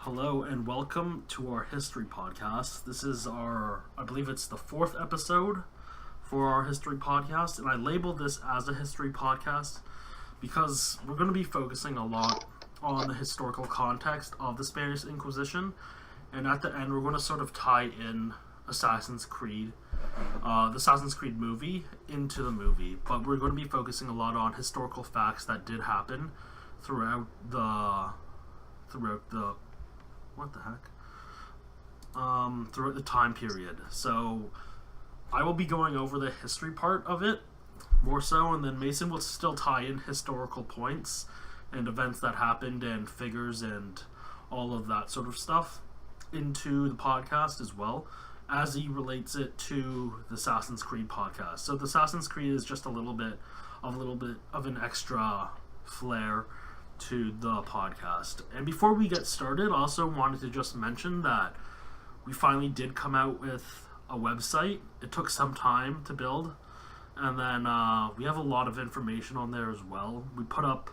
Hello and welcome to our history podcast. This is I believe it's the fourth episode for our history podcast, and I labeled this as a history podcast because we're going to be focusing a lot on the historical context of the Spanish Inquisition, and at the end we're going to sort of tie in Assassin's Creed, the Assassin's Creed movie into the movie, but we're going to be focusing a lot on historical facts that did happen throughout the throughout the time period. So I will be going over the history part of it more so, and then Mason will still tie in historical points and events that happened and figures and all of that sort of stuff into the podcast as well, as he relates it to the Assassin's Creed podcast. So the Assassin's Creed is just a little bit of an extra flair to the podcast. And before we get started, I also wanted to just mention that we finally did come out with a website. It took some time to build, and then we have a lot of information on there as well. We put up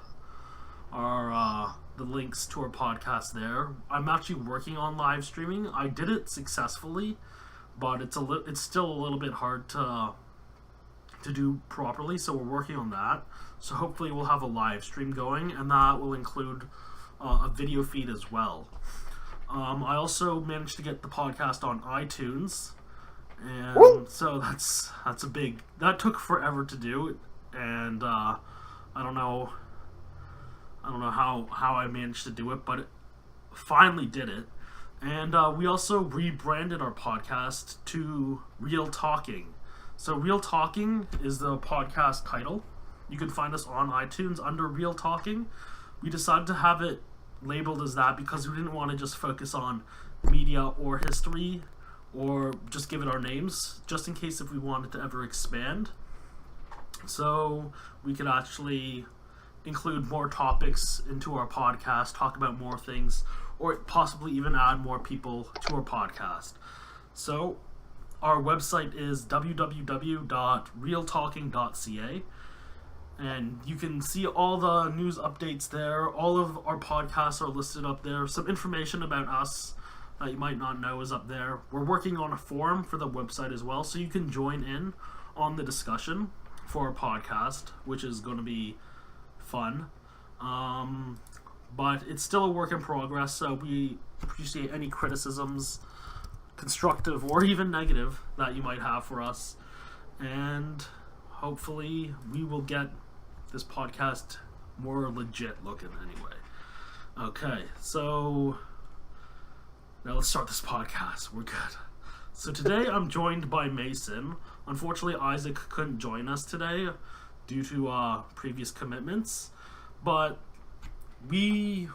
our the links to our podcast there. I'm actually working on live streaming. I did it successfully, but it's still a little bit hard to do properly, so we're working on that. So hopefully we'll have a live stream going, and that will include a video feed as well. I also managed to get the podcast on iTunes, and so that took forever to do, and I don't know how I managed to do it, but finally did it. And we also rebranded our podcast to Real Talking. So Real Talking is the podcast title. You can find us on iTunes under Real Talking. We decided to have it labeled as that because we didn't want to just focus on media or history or just give it our names, just in case if we wanted to ever expand. So we could actually include more topics into our podcast, talk about more things, or possibly even add more people to our podcast. So our website is www.realtalking.ca, and you can see all the news updates there. All of our podcasts are listed up there. Some information about us that you might not know is up there. We're working on a forum for the website as well, so you can join in on the discussion for our podcast, which is going to be fun. But it's still a work in progress, so we appreciate any criticisms, constructive or even negative, that you might have for us, and hopefully we will get this podcast more legit looking anyway. Okay, so now let's start this podcast. We're good. So today I'm joined by Mason. Unfortunately, Isaac couldn't join us today due to previous commitments, but we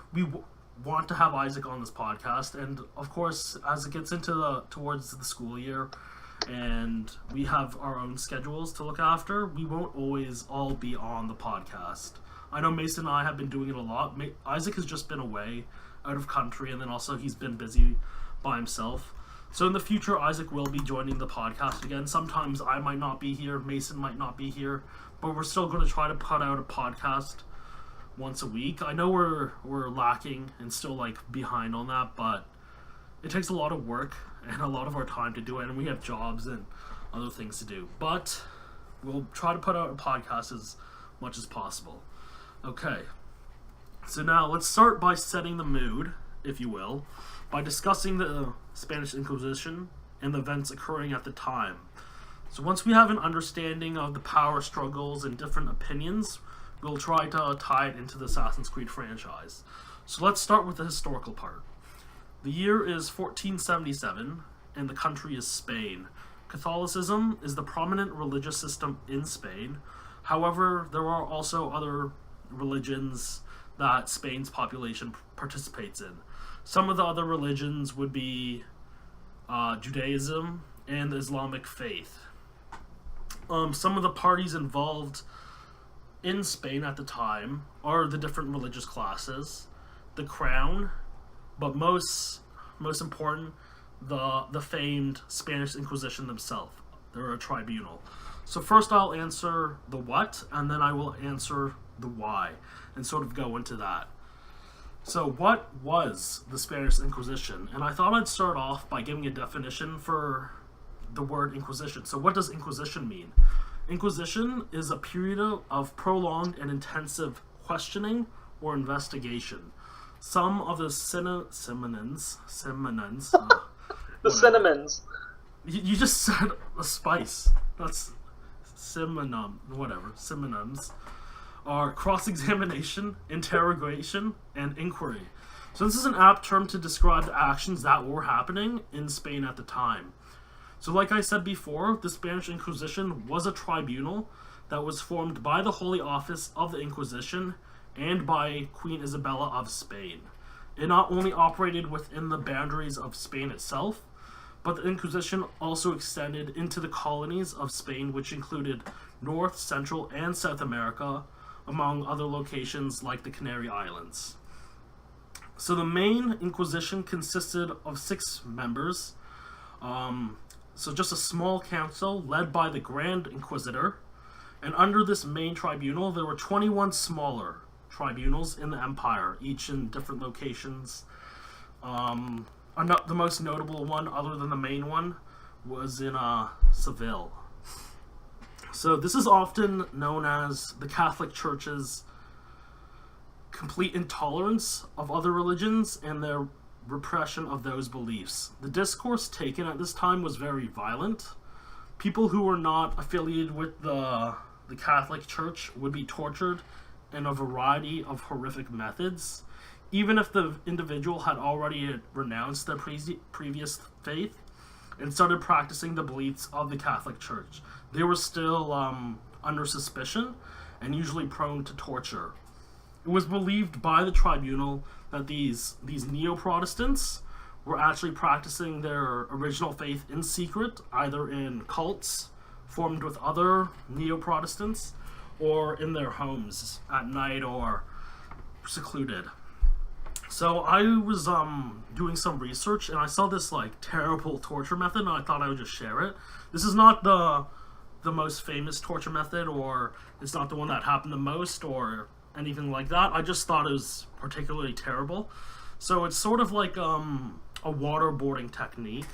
want to have Isaac on this podcast, and of course, as it gets into towards the school year and we have our own schedules to look after, we won't always all be on the podcast. I know Mason and I have been doing it a lot. Isaac has just been away out of country, and then also he's been busy by himself. So in the future, Isaac will be joining the podcast again. Sometimes I might not be here, Mason might not be here, but we're still going to try to put out a podcast once a week. I know we're lacking and still behind on that, but it takes a lot of work and a lot of our time to do it, and we have jobs and other things to do. But we'll try to put out a podcast as much as possible. Okay, so now let's start by setting the mood, if you will, by discussing the Spanish Inquisition and the events occurring at the time. So once we have an understanding of the power struggles and different opinions, we'll try to tie it into the Assassin's Creed franchise. So let's start with the historical part. The year is 1477, and the country is Spain. Catholicism is the prominent religious system in Spain. However, there are also other religions that Spain's population participates in. Some of the other religions would be Judaism and the Islamic faith. Some of the parties involved in Spain at the time are the different religious classes, the crown, but most important, the famed Spanish Inquisition themselves. They're a tribunal. So first I'll answer the what, and then I will answer the why, and sort of go into that. So, what was the Spanish Inquisition? And I thought I'd start off by giving a definition for the word Inquisition. So, what does Inquisition mean? Inquisition is a period of prolonged and intensive questioning or investigation. Some of the synonyms, The cinnamons. you just said a spice. That's synonyms are cross-examination, interrogation, and inquiry. So this is an apt term to describe the actions that were happening in Spain at the time. So like I said before, the Spanish Inquisition was a tribunal that was formed by the Holy Office of the Inquisition and by Queen Isabella of Spain. It not only operated within the boundaries of Spain itself, but the Inquisition also extended into the colonies of Spain, which included North, Central, and South America, among other locations like the Canary Islands. So the main Inquisition consisted of 6 members, so just a small council led by the Grand Inquisitor, and under this main tribunal there were 21 smaller tribunals in the empire, each in different locations. The most notable one, other than the main one, was in Seville. So this is often known as the Catholic Church's complete intolerance of other religions and their repression of those beliefs. The discourse taken at this time was very violent. People who were not affiliated with the Catholic Church would be tortured in a variety of horrific methods. Even if the individual had already renounced their previous faith and started practicing the beliefs of the Catholic Church, they were still under suspicion and usually prone to torture. It was believed by the tribunal that these Neo-Protestants were actually practicing their original faith in secret, either in cults formed with other Neo-Protestants or in their homes at night or secluded. So I was doing some research and I saw this terrible torture method, and I thought I would just share it. This is not the most famous torture method, or it's not the one that happened the most or anything like that. I just thought it was particularly terrible. So it's sort of like a waterboarding technique.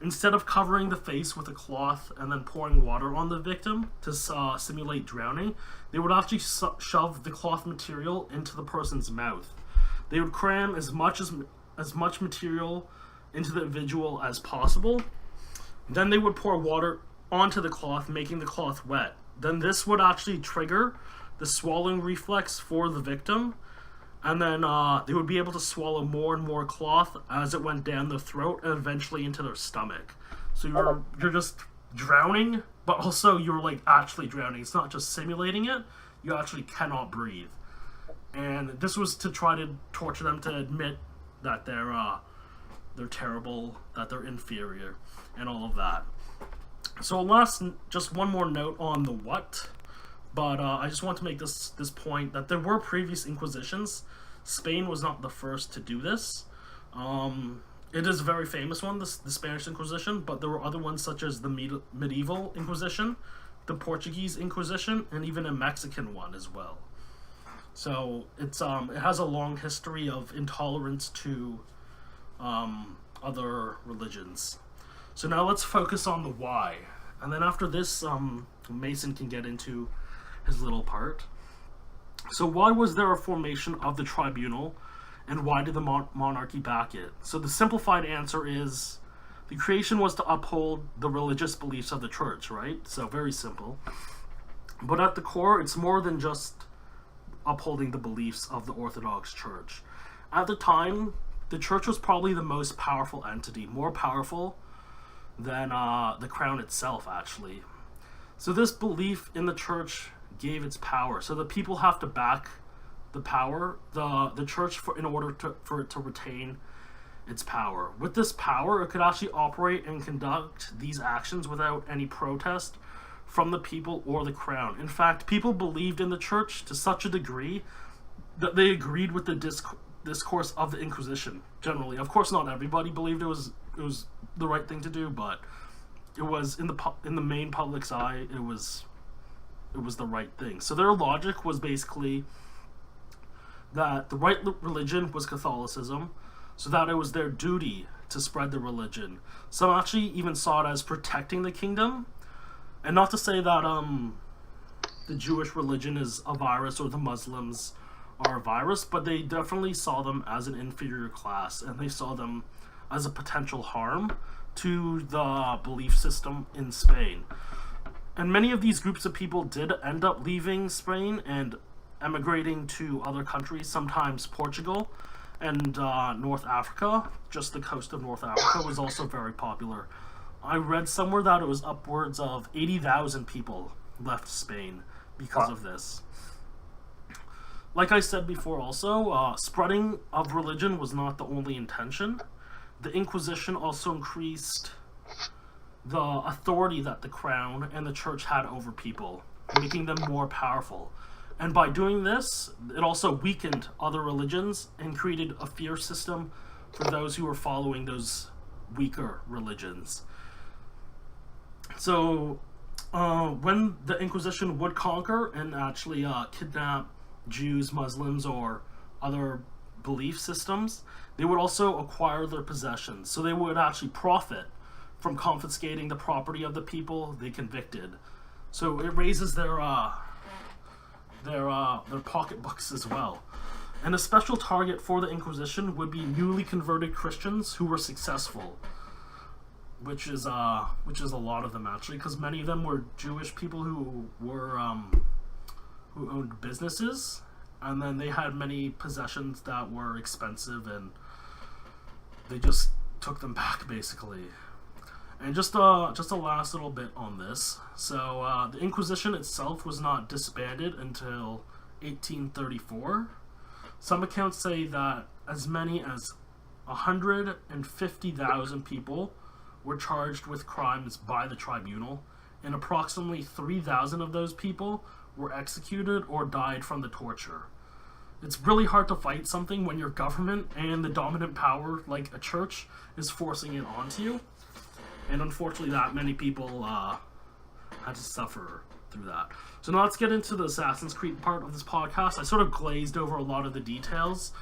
Instead of covering the face with a cloth and then pouring water on the victim to simulate drowning, they would actually shove the cloth material into the person's mouth. They would cram as much material into the individual as possible. Then they would pour water onto the cloth, making the cloth wet. Then this would actually trigger the swallowing reflex for the victim, and then they would be able to swallow more and more cloth as it went down their throat and eventually into their stomach. So you're just drowning, but also you're actually drowning. It's not just simulating it. You actually cannot breathe. And this was to try to torture them to admit that they're terrible, that they're inferior, and all of that. So just one more note on the what. But I just want to make this point that there were previous inquisitions. Spain was not the first to do this. It is a very famous one, the Spanish Inquisition, but there were other ones such as the medieval Inquisition, the Portuguese Inquisition, and even a Mexican one as well. So it has a long history of intolerance to other religions. So now let's focus on the why. And then after this, Mason can get into his little part. So why was there a formation of the tribunal, and why did the monarchy back it? So the simplified answer is the creation was to uphold the religious beliefs of the church, right? So very simple. But at the core, it's more than just upholding the beliefs of the Orthodox Church. At the time, the church was probably the most powerful entity, more powerful than the crown itself, actually. So this belief in the church gave its power. So the people have to back the power, the church, in order for it to retain its power. With this power, it could actually operate and conduct these actions without any protest from the people or the crown. In fact, people believed in the church to such a degree that they agreed with the discourse of the Inquisition, generally. Of course, not everybody believed it was the right thing to do, but it was in the main public's eye, it was the right thing. So their logic was basically that the right religion was Catholicism, so that it was their duty to spread the religion. Some actually even saw it as protecting the kingdom, and not to say that the Jewish religion is a virus or the Muslims are a virus, but they definitely saw them as an inferior class, and they saw them as a potential harm to the belief system in Spain. And many of these groups of people did end up leaving Spain and emigrating to other countries, sometimes Portugal and North Africa. Just the coast of North Africa was also very popular. I read somewhere that it was upwards of 80,000 people left Spain because of this. Like I said before also, spreading of religion was not the only intention. The Inquisition also increased the authority that the crown and the church had over people, making them more powerful. And by doing this, it also weakened other religions and created a fear system for those who were following those weaker religions. So, when the Inquisition would conquer and actually kidnap Jews, Muslims, or other belief systems, they would also acquire their possessions. So they would actually profit from confiscating the property of the people they convicted. So it raises their pocketbooks as well. And a special target for the Inquisition would be newly converted Christians who were successful, which is a lot of them actually, because many of them were Jewish people who owned businesses, and then they had many possessions that were expensive, and they just took them back basically. And just a last little bit on this. So the Inquisition itself was not disbanded until 1834. Some accounts say that as many as 150,000 people were charged with crimes by the tribunal, and approximately 3,000 of those people were executed or died from the torture. It's really hard to fight something when your government and the dominant power, like a church, is forcing it onto you. And unfortunately, that many people had to suffer through that. So now let's get into the Assassin's Creed part of this podcast. I sort of glazed over a lot of the details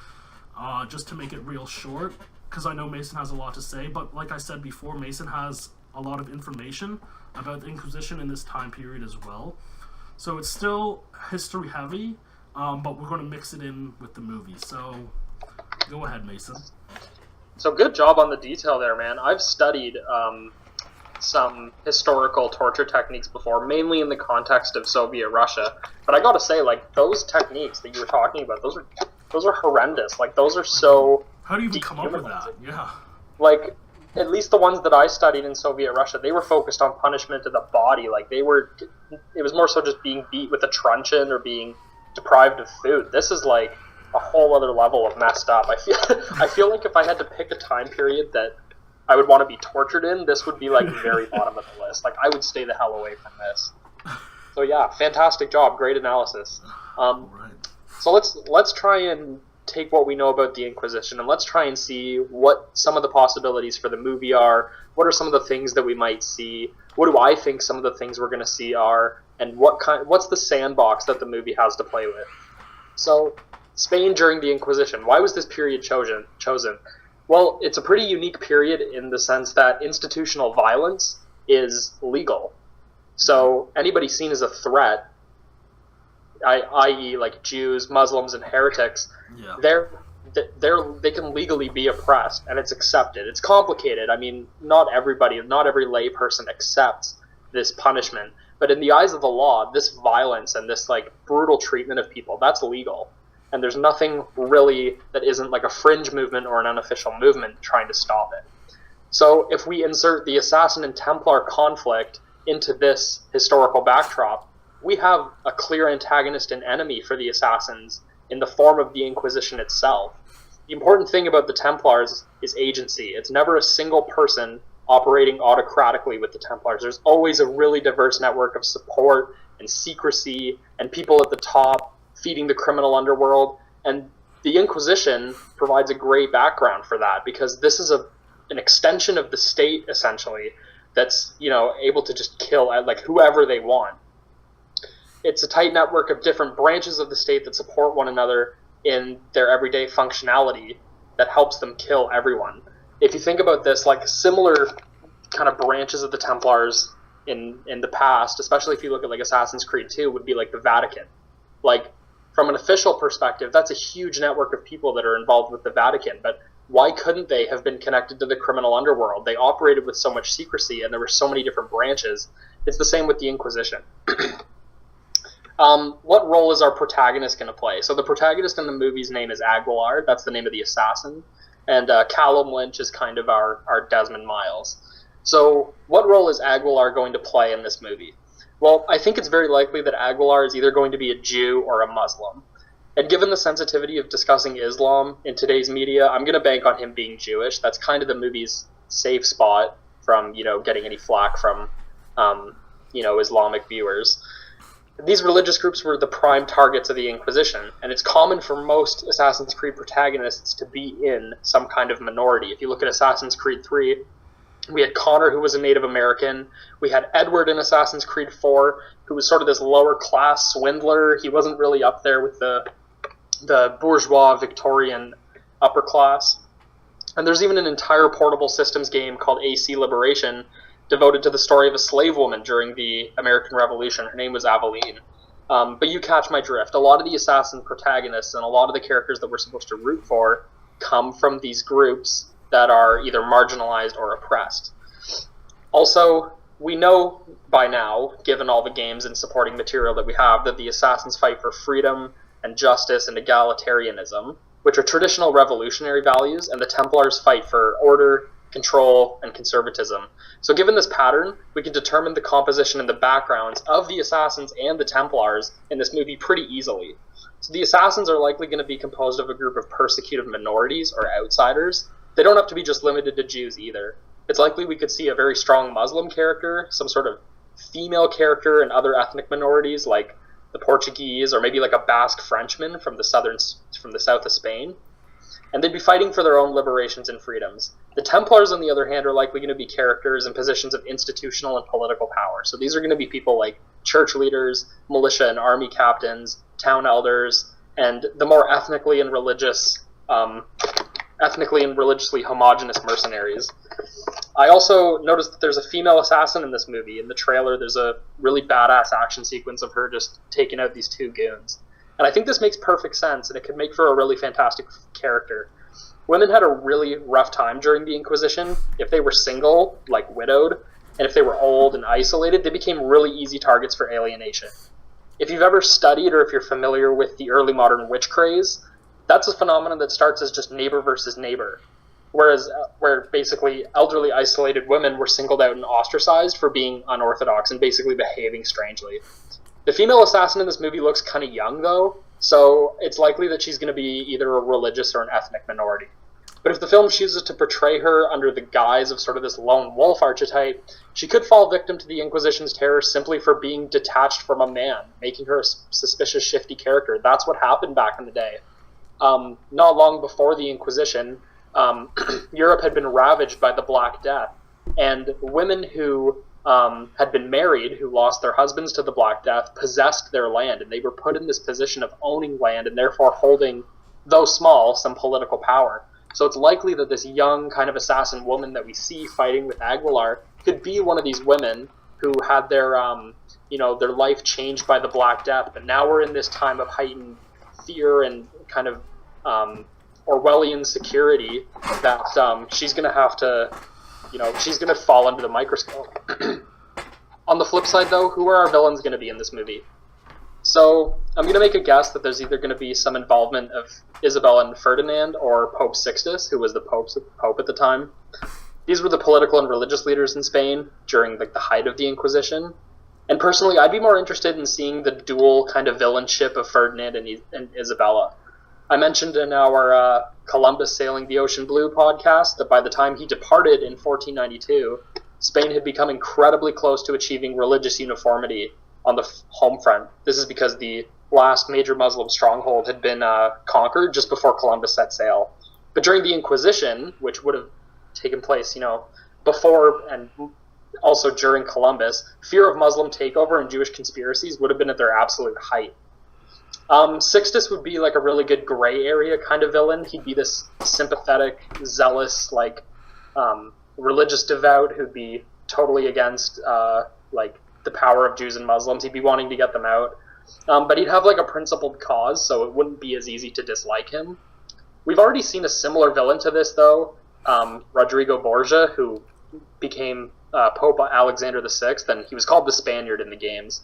just to make it real short, because I know Mason has a lot to say. But like I said before, Mason has a lot of information about the Inquisition in this time period as well. So it's still history heavy, but we're going to mix it in with the movie. So go ahead, Mason. So good job on the detail there, man. I've studied some historical torture techniques before, mainly in the context of Soviet Russia. But I gotta say, like, those techniques that you were talking about, those are horrendous. Like, those are so... How do you even come up with that? Yeah. Like, at least the ones that I studied in Soviet Russia, they were focused on punishment of the body. Like, it was more so just being beat with a truncheon or being deprived of food. This is like a whole other level of messed up. I feel like if I had to pick a time period that I would want to be tortured in, this would be like the very bottom of the list. Like, I would stay the hell away from this. So yeah, fantastic job, great analysis. Right. So let's try and take what we know about the Inquisition and let's try and see what some of the possibilities for the movie are. What are some of the things that we might see? What do I think some of the things we're going to see are? And what's the sandbox that the movie has to play with? So, Spain during the Inquisition. Why was this period chosen? Well, it's a pretty unique period in the sense that institutional violence is legal. So anybody seen as a threat, i.e. like Jews, Muslims, and heretics, Yeah. they can legally be oppressed, and it's accepted. It's complicated. I mean, not every lay person accepts this punishment. But in the eyes of the law, this violence and this like brutal treatment of people, that's legal. And there's nothing really that isn't like a fringe movement or an unofficial movement trying to stop it. So if we insert the Assassin and Templar conflict into this historical backdrop, we have a clear antagonist and enemy for the Assassins in the form of the Inquisition itself. The important thing about the Templars is agency. It's never a single person operating autocratically with the Templars. There's always a really diverse network of support and secrecy and people at the top feeding the criminal underworld, and the Inquisition provides a great background for that, because this is an extension of the state, essentially, that's, able to just kill like whoever they want. It's a tight network of different branches of the state that support one another, in their everyday functionality that helps them kill everyone. If you think about this, like similar kind of branches of the Templars in the past, especially if you look at like Assassin's Creed 2, would be like the Vatican. Like from an official perspective, that's a huge network of people that are involved with the Vatican, but why couldn't they have been connected to the criminal underworld? They operated with so much secrecy, and there were so many different branches. It's the same with the Inquisition. What role is our protagonist going to play? So the protagonist in the movie's name is Aguilar. That's the name of the assassin. And Callum Lynch is kind of our Desmond Miles. So what role is Aguilar going to play in this movie? Well, I think it's very likely that Aguilar is either going to be a Jew or a Muslim. And given the sensitivity of discussing Islam in today's media, I'm going to bank on him being Jewish. That's kind of the movie's safe spot from, getting any flack from, Islamic viewers. These religious groups were the prime targets of the Inquisition, and it's common for most Assassin's Creed protagonists to be in some kind of minority. If you look at Assassin's Creed 3, we had Connor, who was a Native American. We had Edward in Assassin's Creed 4, who was sort of this lower-class swindler. He wasn't really up there with the bourgeois Victorian upper class. And there's even an entire portable systems game called AC Liberation devoted to the story of a slave woman during the American Revolution. Her name was Aveline. But you catch my drift. A lot of the assassin protagonists and a lot of the characters that we're supposed to root for come from these groups that are either marginalized or oppressed. Also, we know by now, given all the games and supporting material that we have, that the assassins fight for freedom and justice and egalitarianism, which are traditional revolutionary values, and the Templars fight for order, control, and conservatism. So given this pattern, we can determine the composition and the backgrounds of the assassins and the Templars in this movie pretty easily. So the assassins are likely going to be composed of a group of persecuted minorities or outsiders. They don't have to be just limited to Jews either. It's likely we could see a very strong Muslim character, some sort of female character, and other ethnic minorities like the Portuguese, or maybe like a Basque Frenchman from the south of Spain. And they'd be fighting for their own liberations and freedoms. The Templars, on the other hand, are likely going to be characters in positions of institutional and political power. So these are going to be people like church leaders, militia and army captains, town elders, and the more ethnically and religiously homogenous mercenaries. I also noticed that there's a female assassin in this movie. In the trailer, there's a really badass action sequence of her just taking out these two goons. And I think this makes perfect sense, and it could make for a really fantastic character. Women had a really rough time during the Inquisition. If they were single, like widowed, and if they were old and isolated, they became really easy targets for alienation. If you've ever studied or if you're familiar with the early modern witch craze, that's a phenomenon that starts as just neighbor versus neighbor, where basically elderly isolated women were singled out and ostracized for being unorthodox and basically behaving strangely. The female assassin in this movie looks kind of young, though, so it's likely that she's going to be either a religious or an ethnic minority. But if the film chooses to portray her under the guise of sort of this lone wolf archetype, she could fall victim to the Inquisition's terror simply for being detached from a man, making her a suspicious, shifty character. That's what happened back in the day. Not long before the Inquisition, Europe had been ravaged by the Black Death, and women who had been married, who lost their husbands to the Black Death, possessed their land, and they were put in this position of owning land and therefore holding, though small, some political power. So it's likely that this young kind of assassin woman that we see fighting with Aguilar could be one of these women who had their life changed by the Black Death, but now we're in this time of heightened fear and kind of Orwellian security that she's going to have to, she's going to fall under the microscope. On the flip side, though, who are our villains going to be in this movie? So I'm going to make a guess that there's either going to be some involvement of Isabella and Ferdinand or Pope Sixtus, who was the Pope at the time. These were the political and religious leaders in Spain during the height of the Inquisition. And personally, I'd be more interested in seeing the dual kind of villainship of Ferdinand and Isabella. I mentioned in our Columbus Sailing the Ocean Blue podcast that by the time he departed in 1492, Spain had become incredibly close to achieving religious uniformity on the home front. This is because the last major Muslim stronghold had been conquered just before Columbus set sail. But during the Inquisition, which would have taken place, before and also during Columbus, fear of Muslim takeover and Jewish conspiracies would have been at their absolute height. Sixtus would be like a really good gray area kind of villain. He'd be this sympathetic, zealous, like religious devout who'd be totally against like the power of Jews and Muslims. He'd be wanting to get them out, but he'd have like a principled cause, so it wouldn't be as easy to dislike him. We've already seen a similar villain to this, though, Rodrigo Borgia, who became Pope Alexander VI, and he was called the Spaniard in the games.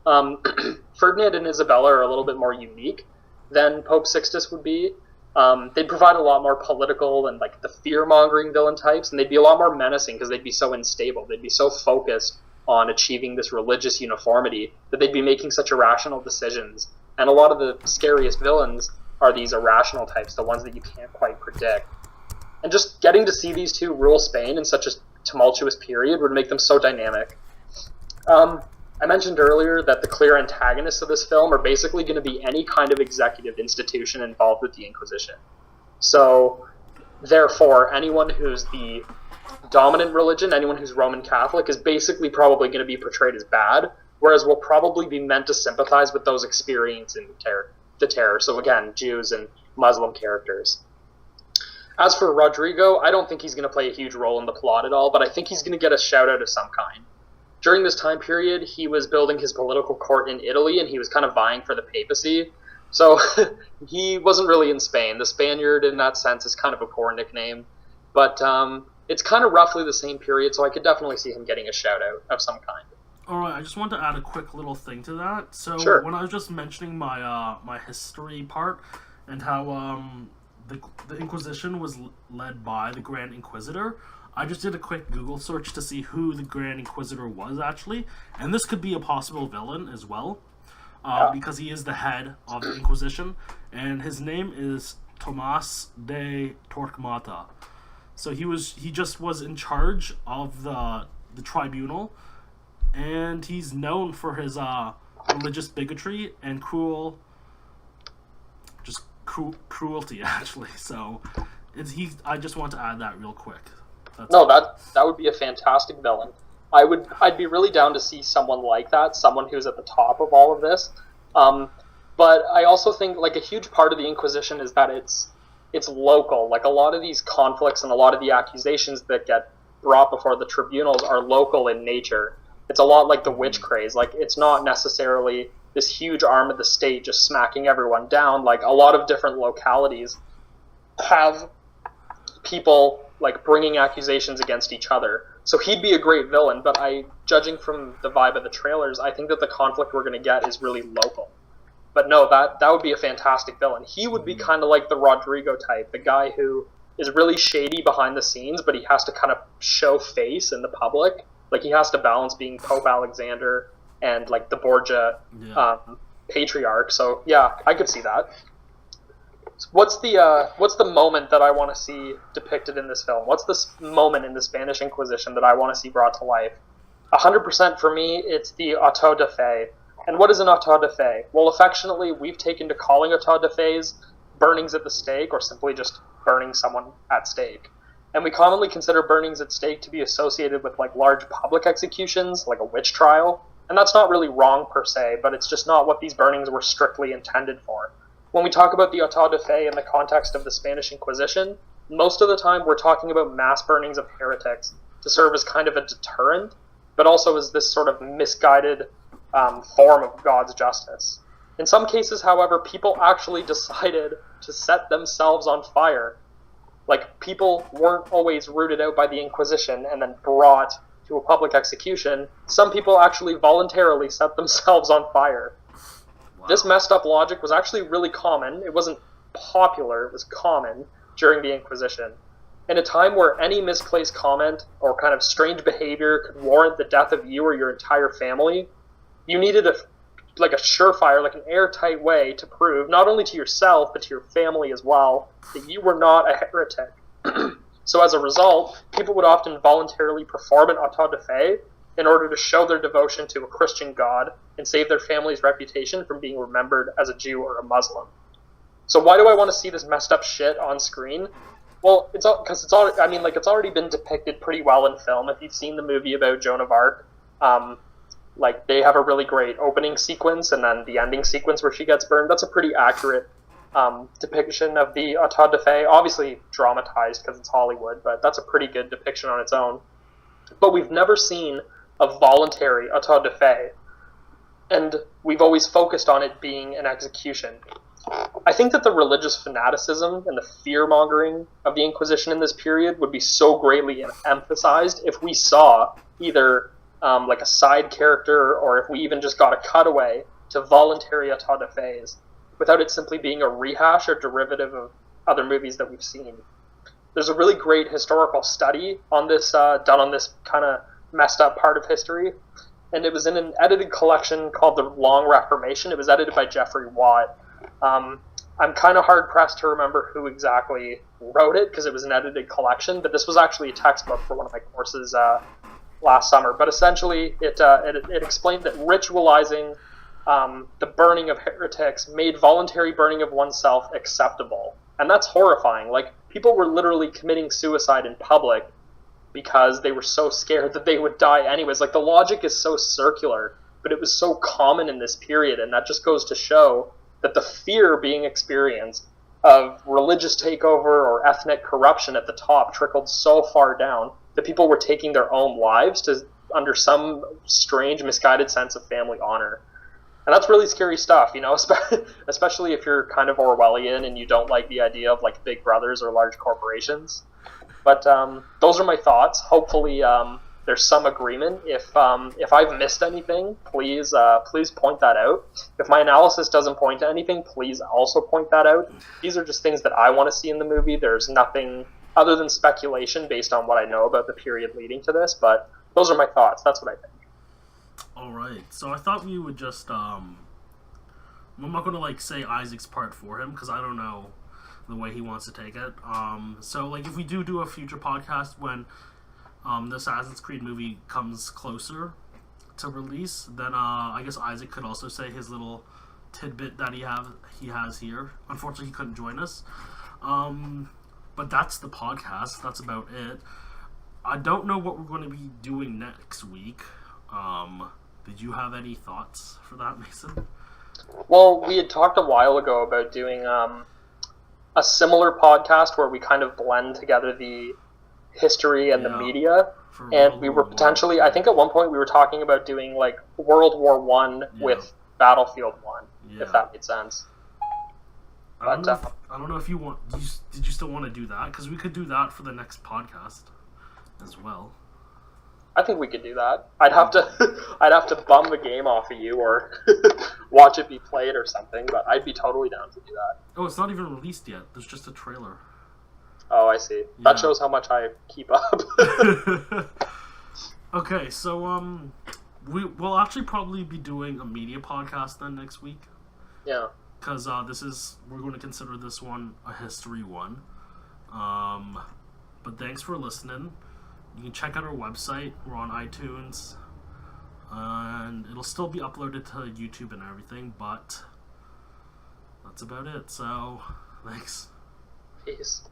Ferdinand and Isabella are a little bit more unique than Pope Sixtus would be. They'd provide a lot more political and like the fear-mongering villain types, and they'd be a lot more menacing because they'd be so unstable. They'd be so focused on achieving this religious uniformity that they'd be making such irrational decisions. And a lot of the scariest villains are these irrational types, the ones that you can't quite predict. And just getting to see these two rule Spain in such a tumultuous period would make them so dynamic. I mentioned earlier that the clear antagonists of this film are basically going to be any kind of executive institution involved with the Inquisition. So, therefore, anyone who's the dominant religion, anyone who's Roman Catholic, is basically probably going to be portrayed as bad, whereas we'll probably be meant to sympathize with those experiencing the terror. So again, Jews and Muslim characters. As for Rodrigo, I don't think he's going to play a huge role in the plot at all, but I think he's going to get a shout-out of some kind. During this time period, he was building his political court in Italy, and he was kind of vying for the papacy. So he wasn't really in Spain. The Spaniard, in that sense, is kind of a poor nickname. But it's kind of roughly the same period, so I could definitely see him getting a shout-out of some kind. All right, I just want to add a quick little thing to that. So Sure. When I was just mentioning my history part and how the Inquisition was led by the Grand Inquisitor, I just did a quick Google search to see who the Grand Inquisitor was actually, and this could be a possible villain as well, because he is the head of the Inquisition, and his name is Tomás de Torquemada. So he just was in charge of the tribunal, and he's known for his religious bigotry and cruelty actually. So I just want to add that real quick. That would be a fantastic villain. I'd be really down to see someone like that, someone who's at the top of all of this. But I also think like a huge part of the Inquisition is that it's local. Like a lot of these conflicts and a lot of the accusations that get brought before the tribunals are local in nature. It's a lot like the witch craze. Like it's not necessarily this huge arm of the state just smacking everyone down. Like a lot of different localities have people like bringing accusations against each other. So he'd be a great villain, but judging from the vibe of the trailers, I think that the conflict we're going to get is really local. But no, that would be a fantastic villain. He would be kind of like the Rodrigo type, the guy who is really shady behind the scenes, but he has to kind of show face in the public. Like he has to balance being Pope Alexander and like the Borgia patriarch. So yeah, I could see that. What's the moment that I want to see depicted in this film? What's this moment in the Spanish Inquisition that I want to see brought to life? 100% for me, it's the auto de fe. And what is an auto de fe? Well, affectionately, we've taken to calling auto de fes burnings at the stake, or simply just burning someone at stake. And we commonly consider burnings at stake to be associated with like large public executions, like a witch trial. And that's not really wrong per se, but it's just not what these burnings were strictly intended for. When we talk about the auto de fe in the context of the Spanish Inquisition, most of the time we're talking about mass burnings of heretics to serve as kind of a deterrent, but also as this sort of misguided form of God's justice. In some cases, however, people actually decided to set themselves on fire. Like, people weren't always rooted out by the Inquisition and then brought to a public execution. Some people actually voluntarily set themselves on fire. This messed up logic was actually really common. It wasn't popular, it was common during the Inquisition. In a time where any misplaced comment or kind of strange behavior could warrant the death of you or your entire family, you needed a surefire, like an airtight way to prove, not only to yourself, but to your family as well, that you were not a heretic. So as a result, people would often voluntarily perform an auto de fe in order to show their devotion to a Christian God and save their family's reputation from being remembered as a Jew or a Muslim. So why do I want to see this messed up shit on screen? Well, it's already been depicted pretty well in film. If you've seen the movie about Joan of Arc, Like, they have a really great opening sequence, and then the ending sequence where she gets burned. That's a pretty accurate depiction of the auto de fe. Obviously dramatized because it's Hollywood, but that's a pretty good depiction on its own. But we've never seen a voluntary auto de fe, and we've always focused on it being an execution. I think that the religious fanaticism and the fear-mongering of the Inquisition in this period would be so greatly emphasized if we saw either like a side character, or if we even just got a cutaway to voluntary auto de fes, without it simply being a rehash or derivative of other movies that we've seen. There's a really great historical study on this, done on this kind of messed up part of history, and it was in an edited collection called The Long Reformation. It was edited by Jeffrey Watt. I'm kind of hard-pressed to remember who exactly wrote it, because it was an edited collection, but this was actually a textbook for one of my courses last summer. But essentially, it explained that ritualizing the burning of heretics made voluntary burning of oneself acceptable. And that's horrifying. Like, people were literally committing suicide in public because they were so scared that they would die anyways. Like, the logic is so circular, but it was so common in this period, and that just goes to show that the fear being experienced of religious takeover or ethnic corruption at the top trickled so far down that people were taking their own lives under some strange, misguided sense of family honor. And that's really scary stuff, you know, especially if you're kind of Orwellian and you don't like the idea of, like, big brothers or large corporations. But those are my thoughts. Hopefully there's some agreement. If I've missed anything, please point that out. If my analysis doesn't point to anything, please also point that out. These are just things that I want to see in the movie. There's nothing other than speculation based on what I know about the period leading to this, but those are my thoughts. That's what I think. All right, so I thought we would just I'm not going to, like, say Isaac's part for him, because I don't know the way he wants to take it. So, like, if we do a future podcast when the Assassin's Creed movie comes closer to release, then I guess Isaac could also say his little tidbit that he has here. Unfortunately, he couldn't join us. But that's the podcast. That's about it. I don't know what we're going to be doing next week. Did you have any thoughts for that, Mason? Well, we had talked a while ago about doing a similar podcast where we kind of blend together the history and the media. And we were potentially, I think at one point we were talking about doing, like, World War One with Battlefield 1, if that made sense. I don't know if you want. Did you still want to do that? Because we could do that for the next podcast as well. I think we could do that. I'd have to bum the game off of you or watch it be played or something, but I'd be totally down to do that. Oh, it's not even released yet. There's just a trailer. Oh, I see. Yeah. That shows how much I keep up. Okay, so we'll actually probably be doing a media podcast then next week. Yeah. Because we're going to consider this one a history one. But thanks for listening. You can check out our website. We're on iTunes. And it'll still be uploaded to YouTube and everything, but that's about it. So, thanks. Peace.